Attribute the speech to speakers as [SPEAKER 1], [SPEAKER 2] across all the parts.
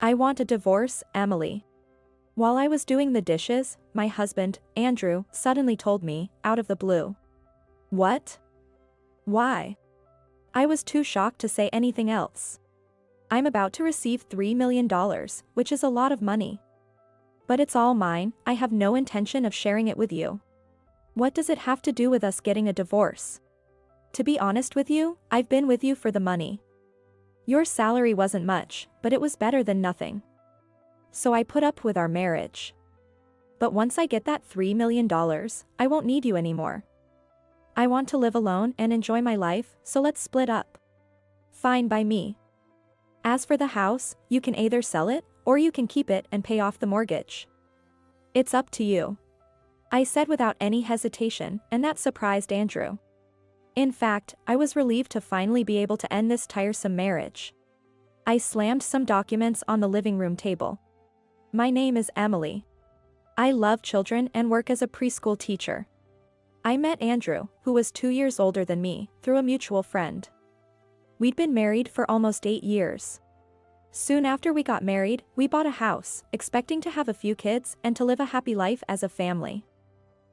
[SPEAKER 1] I want a divorce, Emily. While I was doing the dishes, my husband, Andrew, suddenly told me, out of the blue. What? Why? I was too shocked to say anything else. I'm about to receive $3 million, which is a lot of money. But it's all mine, I have no intention of sharing it with you. What does it have to do with us getting a divorce? To be honest with you, I've been with you for the money. Your salary wasn't much, but it was better than nothing. So I put up with our marriage. But once I get that $3 million, I won't need you anymore. I want to live alone and enjoy my life, so let's split up. Fine by me. As for the house, you can either sell it, or you can keep it and pay off the mortgage. It's up to you. I said without any hesitation, and that surprised Andrew. In fact, I was relieved to finally be able to end this tiresome marriage. I slammed some documents on the living room table. My name is Emily. I love children and work as a preschool teacher. I met Andrew, who was 2 years older than me, through a mutual friend. We'd been married for almost 8 years. Soon after we got married, we bought a house, expecting to have a few kids and to live a happy life as a family.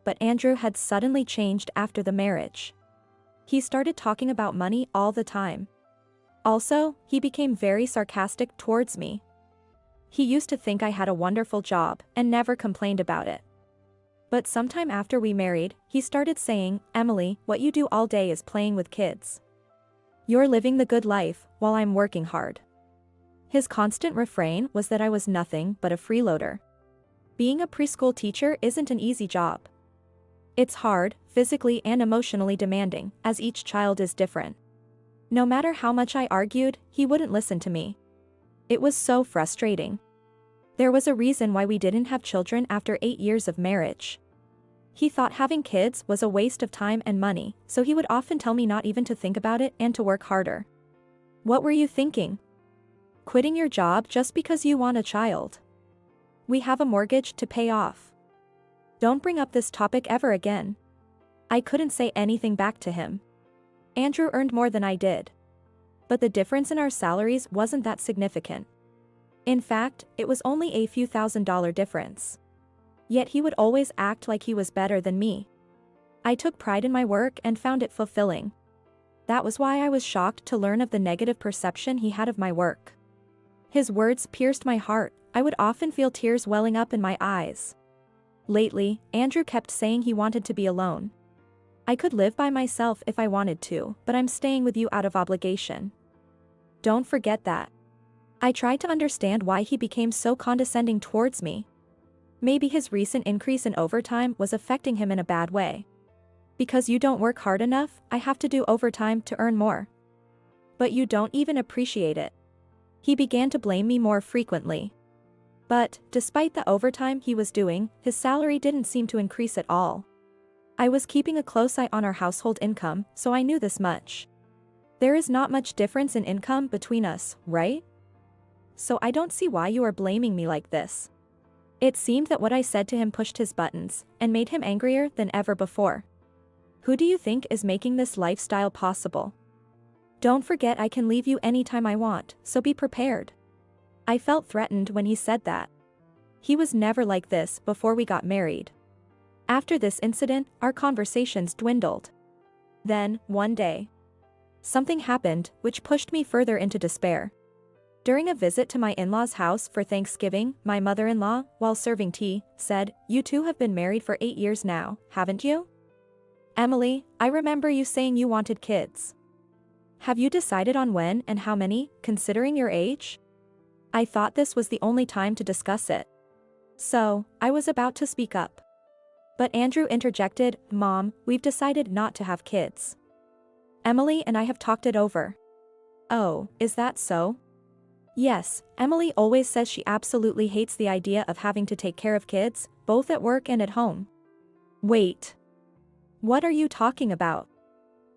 [SPEAKER 1] But Andrew had suddenly changed after the marriage. He started talking about money all the time. Also, he became very sarcastic towards me. He used to think I had a wonderful job and never complained about it. But sometime after we married, he started saying, "Emily, what you do all day is playing with kids. You're living the good life, while I'm working hard." His constant refrain was that I was nothing but a freeloader. Being a preschool teacher isn't an easy job. It's hard, physically and emotionally demanding, as each child is different. No matter how much I argued, he wouldn't listen to me. It was so frustrating. There was a reason why we didn't have children after 8 years of marriage. He thought having kids was a waste of time and money, so he would often tell me not even to think about it and to work harder. What were you thinking? Quitting your job just because you want a child? We have a mortgage to pay off. Don't bring up this topic ever again. I couldn't say anything back to him. Andrew earned more than I did. But the difference in our salaries wasn't that significant. In fact, it was only a few $1,000 difference. Yet he would always act like he was better than me. I took pride in my work and found it fulfilling. That was why I was shocked to learn of the negative perception he had of my work. His words pierced my heart. I would often feel tears welling up in my eyes. Lately, Andrew kept saying he wanted to be alone. I could live by myself if I wanted to, but I'm staying with you out of obligation. Don't forget that. I tried to understand why he became so condescending towards me. Maybe his recent increase in overtime was affecting him in a bad way. Because you don't work hard enough, I have to do overtime to earn more. But you don't even appreciate it. He began to blame me more frequently. But, despite the overtime he was doing, his salary didn't seem to increase at all. I was keeping a close eye on our household income, so I knew this much. There is not much difference in income between us, right? So I don't see why you are blaming me like this. It seemed that what I said to him pushed his buttons, and made him angrier than ever before. Who do you think is making this lifestyle possible? Don't forget I can leave you anytime I want, so be prepared. I felt threatened when he said that. He was never like this before we got married. After this incident, our conversations dwindled. Then, one day, something happened which pushed me further into despair. During a visit to my in-laws' house for Thanksgiving, my mother-in-law, while serving tea, said, "You two have been married for 8 years now, haven't you? Emily, I remember you saying you wanted kids. Have you decided on when and how many, considering your age?" I thought this was the only time to discuss it. So, I was about to speak up. But Andrew interjected, "Mom, we've decided not to have kids. Emily and I have talked it over." "Oh, is that so?" "Yes, Emily always says she absolutely hates the idea of having to take care of kids, both at work and at home." "Wait. What are you talking about?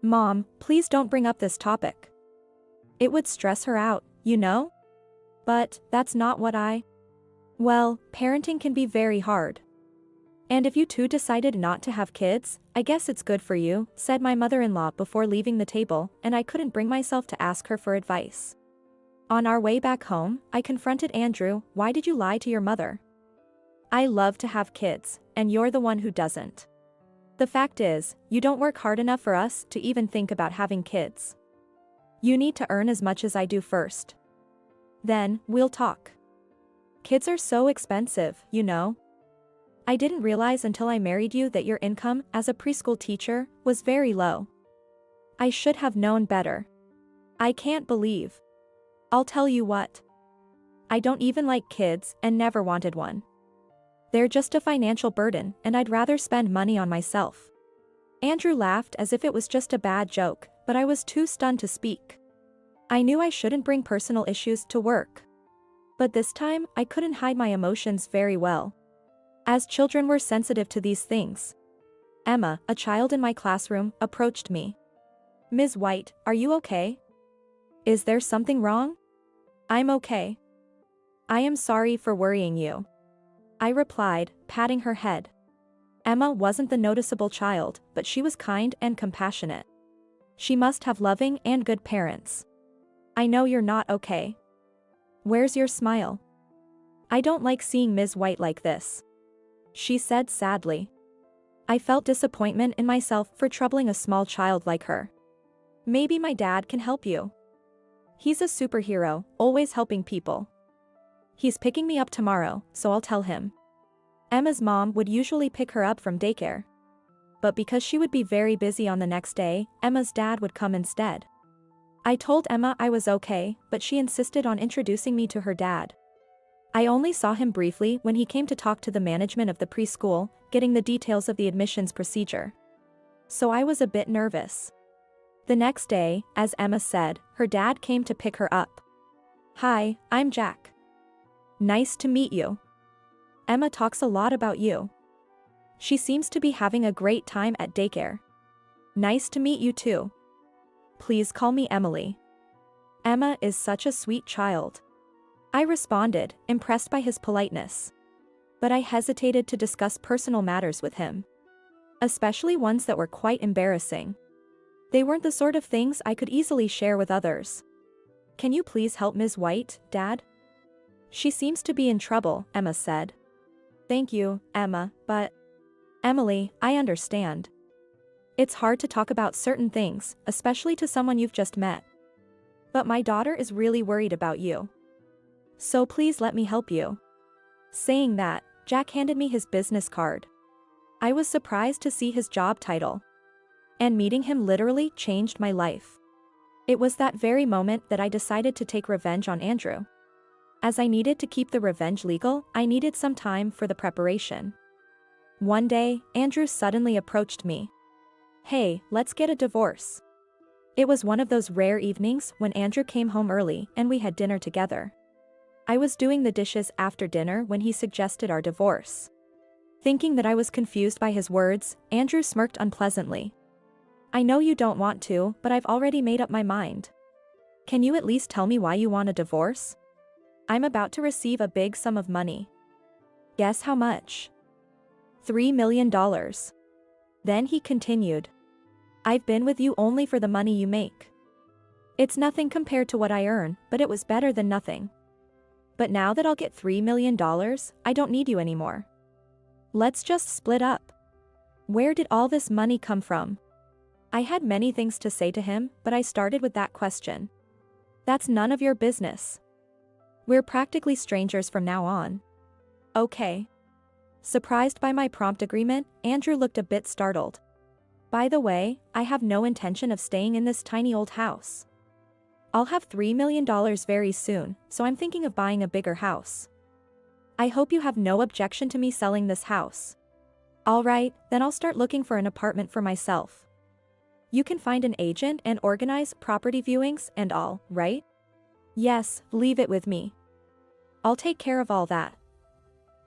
[SPEAKER 1] Mom, please don't bring up this topic. It would stress her out, you know?" "But, that's not what Well, parenting can be very hard. And if you two decided not to have kids, I guess it's good for you," said my mother-in-law before leaving the table, and I couldn't bring myself to ask her for advice. On our way back home, I confronted Andrew. Why did you lie to your mother? I love to have kids, and you're the one who doesn't. The fact is, you don't work hard enough for us to even think about having kids. You need to earn as much as I do first. Then, we'll talk. Kids are so expensive, you know. I didn't realize until I married you that your income as a preschool teacher was very low. I should have known better. I can't believe. I'll tell you what. I don't even like kids and never wanted one. They're just a financial burden, and I'd rather spend money on myself. Andrew laughed as if it was just a bad joke, but I was too stunned to speak. I knew I shouldn't bring personal issues to work. But this time, I couldn't hide my emotions very well. As children were sensitive to these things. Emma, a child in my classroom, approached me. Ms. White, are you okay? Is there something wrong? I'm okay. I am sorry for worrying you. I replied, patting her head. Emma wasn't the noticeable child, but she was kind and compassionate. She must have loving and good parents. I know you're not okay. Where's your smile? I don't like seeing Ms. White like this. She said sadly. I felt disappointment in myself for troubling a small child like her. Maybe my dad can help you. He's a superhero, always helping people. He's picking me up tomorrow, so I'll tell him. Emma's mom would usually pick her up from daycare. But because she would be very busy on the next day, Emma's dad would come instead. I told Emma I was okay, but she insisted on introducing me to her dad. I only saw him briefly when he came to talk to the management of the preschool, getting the details of the admissions procedure. So I was a bit nervous. The next day, as Emma said, her dad came to pick her up. Hi, I'm Jack. Nice to meet you. Emma talks a lot about you. She seems to be having a great time at daycare. Nice to meet you too. Please call me Emily. Emma is such a sweet child. I responded, impressed by his politeness. But I hesitated to discuss personal matters with him. Especially ones that were quite embarrassing. They weren't the sort of things I could easily share with others. Can you please help Ms. White, Dad? She seems to be in trouble, Emma said. Thank you, Emma, but... Emily, I understand. It's hard to talk about certain things, especially to someone you've just met. But my daughter is really worried about you. So please let me help you. Saying that, Jack handed me his business card. I was surprised to see his job title. And meeting him literally changed my life. It was that very moment that I decided to take revenge on Andrew. As I needed to keep the revenge legal, I needed some time for the preparation. One day, Andrew suddenly approached me. Hey, let's get a divorce. It was one of those rare evenings when Andrew came home early and we had dinner together. I was doing the dishes after dinner when he suggested our divorce. Thinking that I was confused by his words, Andrew smirked unpleasantly. I know you don't want to, but I've already made up my mind. Can you at least tell me why you want a divorce? I'm about to receive a big sum of money. Guess how much? $3 million. Then he continued. I've been with you only for the money you make. It's nothing compared to what I earn, but it was better than nothing. But now that I'll get $3 million, I don't need you anymore. Let's just split up. Where did all this money come from? I had many things to say to him, but I started with that question. That's none of your business. We're practically strangers from now on. Okay. Surprised by my prompt agreement, Andrew looked a bit startled. By the way, I have no intention of staying in this tiny old house. I'll have $3 million very soon, so I'm thinking of buying a bigger house. I hope you have no objection to me selling this house. Alright, then I'll start looking for an apartment for myself. You can find an agent and organize property viewings and all, right? Yes, leave it with me. I'll take care of all that.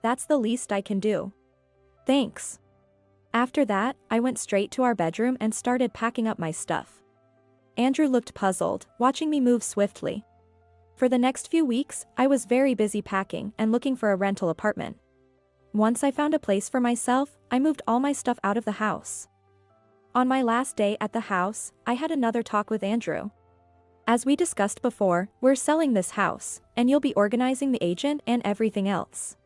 [SPEAKER 1] That's the least I can do. Thanks. After that, I went straight to our bedroom and started packing up my stuff. Andrew looked puzzled, watching me move swiftly. For the next few weeks, I was very busy packing and looking for a rental apartment. Once I found a place for myself, I moved all my stuff out of the house. On my last day at the house, I had another talk with Andrew. As we discussed before, we're selling this house, and you'll be organizing the agent and everything else.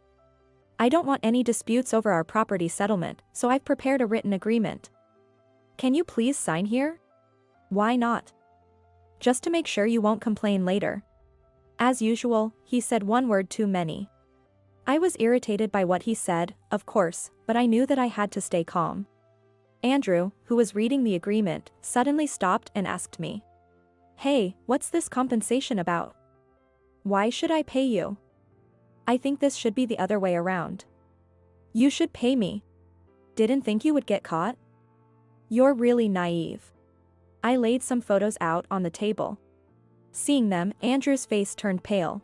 [SPEAKER 1] I don't want any disputes over our property settlement, so I've prepared a written agreement. Can you please sign here? Why not? Just to make sure you won't complain later. As usual, he said one word too many. I was irritated by what he said, of course, but I knew that I had to stay calm. Andrew, who was reading the agreement, suddenly stopped and asked me, "Hey, what's this compensation about? Why should I pay you? I think this should be the other way around. You should pay me. Didn't think you would get caught? You're really naive." I laid some photos out on the table. Seeing them, Andrew's face turned pale.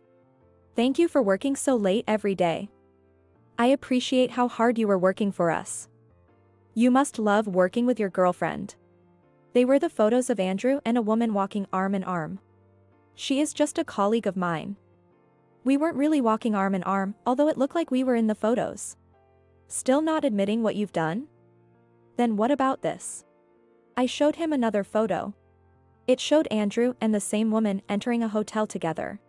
[SPEAKER 1] "Thank you for working so late every day. I appreciate how hard you were working for us. You must love working with your girlfriend." They were the photos of Andrew and a woman walking arm in arm. "She is just a colleague of mine. We weren't really walking arm in arm, although it looked like we were in the photos." "Still not admitting what you've done? Then what about this?" I showed him another photo. It showed Andrew and the same woman entering a hotel together.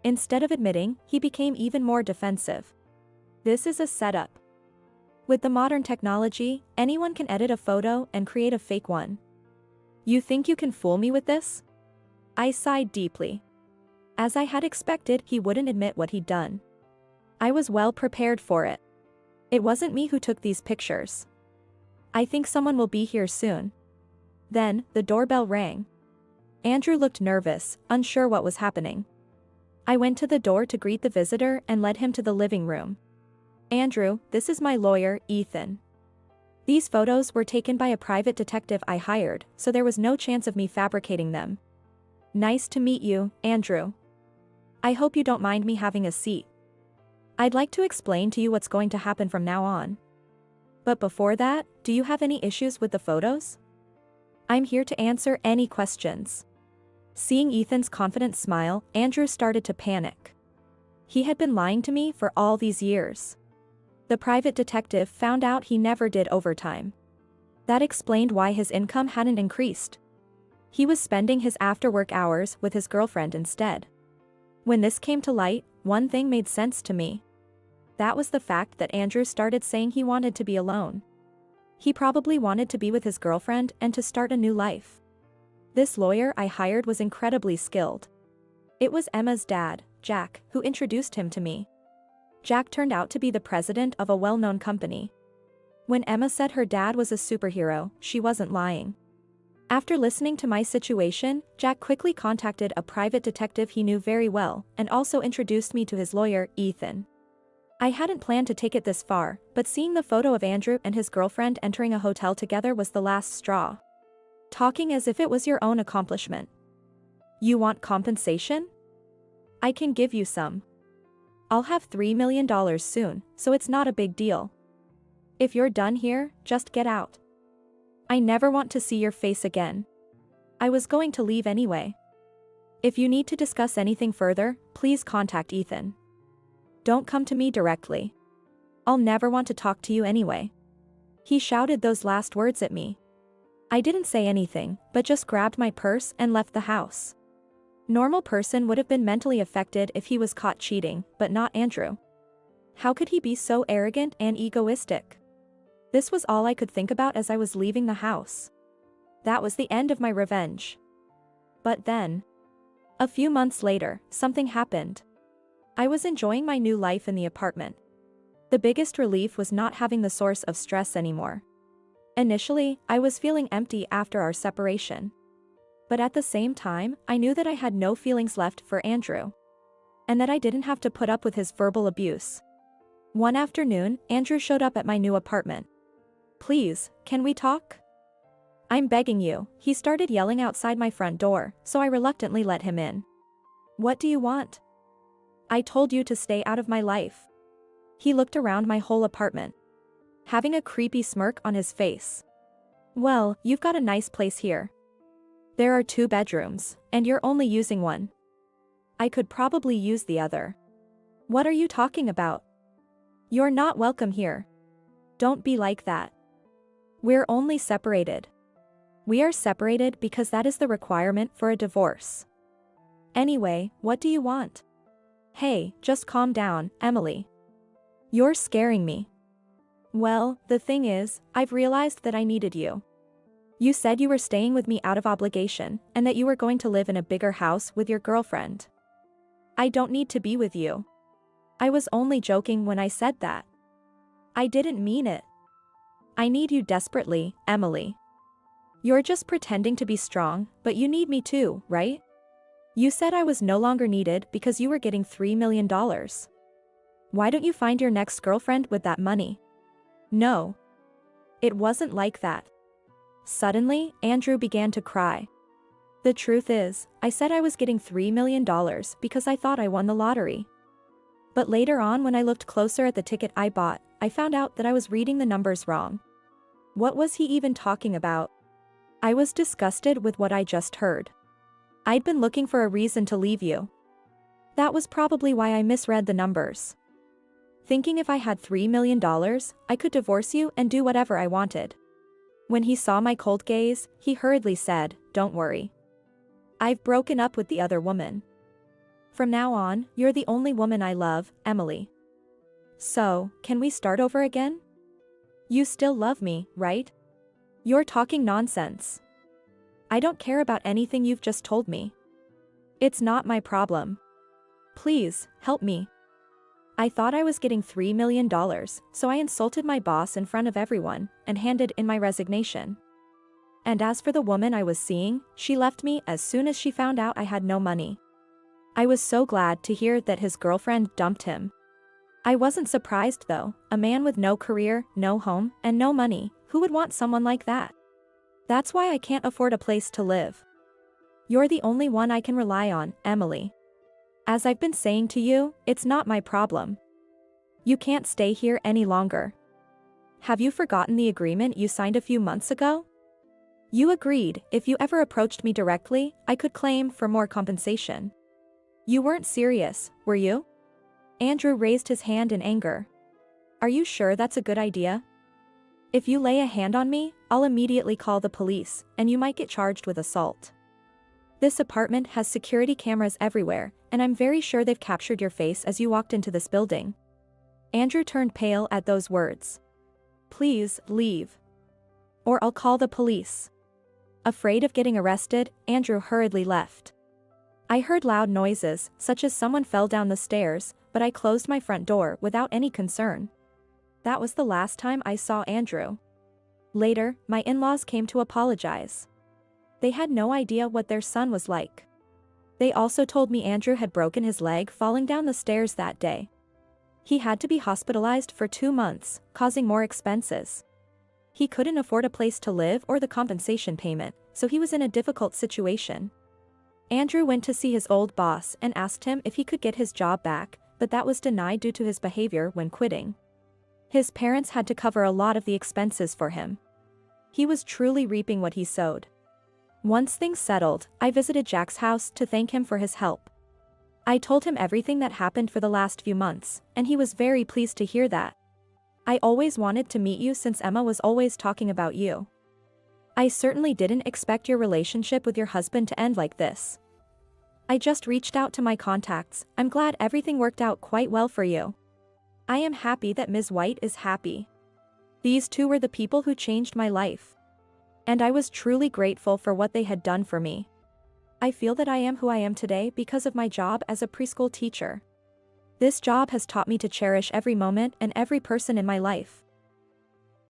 [SPEAKER 1] Instead of admitting, he became even more defensive. "This is a setup. With the modern technology, anyone can edit a photo and create a fake one. You think you can fool me with this?" I sighed deeply. As I had expected, he wouldn't admit what he'd done. I was well prepared for it. It wasn't me who took these pictures. "I think someone will be here soon." Then, the doorbell rang. Andrew looked nervous, unsure what was happening. I went to the door to greet the visitor and led him to the living room. "Andrew, this is my lawyer, Ethan. These photos were taken by a private detective I hired, so there was no chance of me fabricating them. Nice to meet you, Andrew. I hope you don't mind me having a seat. I'd like to explain to you what's going to happen from now on. But before that, do you have any issues with the photos? I'm here to answer any questions." Seeing Ethan's confident smile, Andrew started to panic. He had been lying to me for all these years. The private detective found out he never did overtime. That explained why his income hadn't increased. He was spending his after-work hours with his girlfriend instead. When this came to light, one thing made sense to me. That was the fact that Andrew started saying he wanted to be alone. He probably wanted to be with his girlfriend and to start a new life. This lawyer I hired was incredibly skilled. It was Emma's dad, Jack, who introduced him to me. Jack turned out to be the president of a well-known company. When Emma said her dad was a superhero, she wasn't lying. After listening to my situation, Jack quickly contacted a private detective he knew very well, and also introduced me to his lawyer, Ethan. I hadn't planned to take it this far, but seeing the photo of Andrew and his girlfriend entering a hotel together was the last straw. Talking as if it was your own accomplishment. "You want compensation? I can give you some. I'll have $3 million soon, so it's not a big deal. If you're done here, just get out. I never want to see your face again." I was going to leave anyway. "If you need to discuss anything further, please contact Ethan. Don't come to me directly. I'll never want to talk to you anyway." He shouted those last words at me. I didn't say anything, but just grabbed my purse and left the house. Normal person would have been mentally affected if he was caught cheating, but not Andrew. How could he be so arrogant and egoistic? This was all I could think about as I was leaving the house. That was the end of my revenge. But then, a few months later, something happened. I was enjoying my new life in the apartment. The biggest relief was not having the source of stress anymore. Initially, I was feeling empty after our separation. But at the same time, I knew that I had no feelings left for Andrew. And that I didn't have to put up with his verbal abuse. One afternoon, Andrew showed up at my new apartment. "Please, can we talk? I'm begging you," he started yelling outside my front door, so I reluctantly let him in. "What do you want? I told you to stay out of my life." He looked around my whole apartment, having a creepy smirk on his face. "Well, you've got a nice place here. There are 2 bedrooms, and you're only using one. I could probably use the other." "What are you talking about? You're not welcome here. Don't be like that. We're only separated. We are separated because that is the requirement for a divorce." Anyway, what do you want? Hey, just calm down, Emily. You're scaring me. Well, the thing is, I've realized that I needed you. You said you were staying with me out of obligation, and that you were going to live in a bigger house with your girlfriend. I don't need to be with you. I was only joking when I said that. I didn't mean it. I need you desperately, Emily. You're just pretending to be strong, but you need me too, right? You said I was no longer needed because you were getting $3 million. Why don't you find your next girlfriend with that money? No. It wasn't like that. Suddenly, Andrew began to cry. The truth is, I said I was getting $3 million because I thought I won the lottery. But later on, when I looked closer at the ticket I bought, I found out that I was reading the numbers wrong. What was he even talking about? I was disgusted with what I just heard. I'd been looking for a reason to leave you. That was probably why I misread the numbers. Thinking if I had $3 million, I could divorce you and do whatever I wanted. When he saw my cold gaze, he hurriedly said, "Don't worry. I've broken up with the other woman. From now on, you're the only woman I love, Emily. So, can we start over again? You still love me, right? You're talking nonsense. I don't care about anything you've just told me. It's not my problem. Please, help me." I thought I was getting $3 million, so I insulted my boss in front of everyone and handed in my resignation. And as for the woman I was seeing, she left me as soon as she found out I had no money. I was so glad to hear that his girlfriend dumped him. I wasn't surprised though, a man with no career, no home, and no money, who would want someone like that? That's why I can't afford a place to live. You're the only one I can rely on, Emily. As I've been saying to you, it's not my problem. You can't stay here any longer. Have you forgotten the agreement you signed a few months ago? You agreed, if you ever approached me directly, I could claim for more compensation. You weren't serious, were you? Andrew raised his hand in anger. Are you sure that's a good idea? If you lay a hand on me, I'll immediately call the police, and you might get charged with assault. This apartment has security cameras everywhere, and I'm very sure they've captured your face as you walked into this building. Andrew turned pale at those words. Please, leave. Or I'll call the police. Afraid of getting arrested, Andrew hurriedly left. I heard loud noises, such as someone fell down the stairs, but I closed my front door without any concern. That was the last time I saw Andrew. Later, my in-laws came to apologize. They had no idea what their son was like. They also told me Andrew had broken his leg falling down the stairs that day. He had to be hospitalized for 2 months, causing more expenses. He couldn't afford a place to live or the compensation payment, so he was in a difficult situation. Andrew went to see his old boss and asked him if he could get his job back, but that was denied due to his behavior when quitting. His parents had to cover a lot of the expenses for him. He was truly reaping what he sowed. Once things settled, I visited Jack's house to thank him for his help. I told him everything that happened for the last few months, and he was very pleased to hear that. I always wanted to meet you since Emma was always talking about you. I certainly didn't expect your relationship with your husband to end like this. I just reached out to my contacts. I'm glad everything worked out quite well for you. I am happy that Ms. White is happy. These two were the people who changed my life. And I was truly grateful for what they had done for me. I feel that I am who I am today because of my job as a preschool teacher. This job has taught me to cherish every moment and every person in my life.